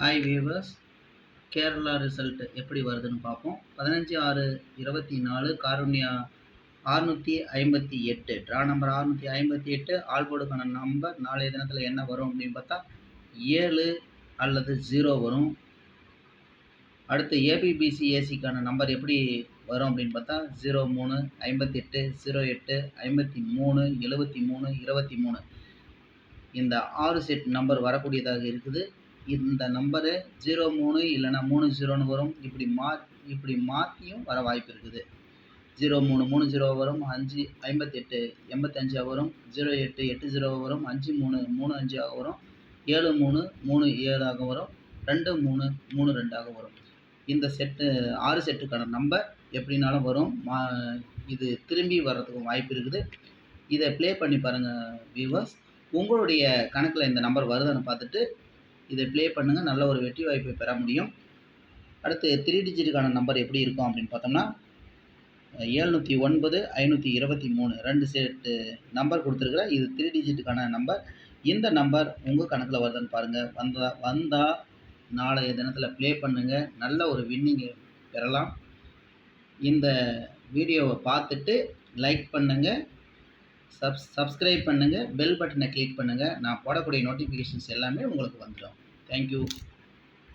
Hi viewers, Kerala result எப்படி வருதுன்னு பார்ப்போம். 15/6/24 காருண்யா 658 ட்ரா நம்பர் 658. ஆல்போர்டுக்கான நம்பர் நாளைய தினத்தில் என்ன வரும் அப்படின்னு பார்த்தா 7 அல்லது 0 வரும். அடுத்து ஏபிபிசி ஏசிக்கான நம்பர் எப்படி வரும் அப்படின்னு பார்த்தா 03 58 08 53 73 23. இந்த 6 செட் நம்பர் வரக்கூடியதாக இருக்குது. இந்த நம்பரு 03 இல்லைன்னா 30ன்னு வரும். இப்படி மாற்றியும் வர வாய்ப்பு இருக்குது. 03 30 வரும், 5 58 85 வரும், 08 80 வரும், 53 35 வரும், 73 37 வரும், 23 32 வரும். இந்த செட்டு 6 செட்டுக்கான நம்பர் எப்படினாலும் வரும். இது திரும்பி வர்றதுக்கும் வாய்ப்பு இருக்குது. இதை ப்ளே பண்ணி பாருங்கள் வியூவர்ஸ். உங்களுடைய கணக்கில் இந்த நம்பர் வருதுன்னு பார்த்துட்டு இதை ப்ளே பண்ணுங்கள். நல்ல ஒரு வெற்றி வாய்ப்பை பெற முடியும். அடுத்து 3 டிஜிட்டுக்கான நம்பர் எப்படி இருக்கும் அப்படின்னு பார்த்தோம்னா 709 523 2 செட்டு நம்பர் கொடுத்துருக்குறேன். இது 3 டிஜிட்டுக்கான நம்பர். இந்த நம்பர் உங்கள் கணக்கில் வருதுன்னு பாருங்கள். வந்தால் நாளைய தினத்தில் ப்ளே பண்ணுங்கள். நல்ல ஒரு வின்னிங்கை பெறலாம். இந்த வீடியோவை பார்த்துட்டு லைக் பண்ணுங்கள், சப்ஸ்கிரைப் பண்ணுங்கள், பெல் பட்டனை கிளிக் பண்ணுங்கள். நான் போடக்கூடிய நோட்டிஃபிகேஷன்ஸ் எல்லாமே உங்களுக்கு வந்துடும். தேங்க்யூ.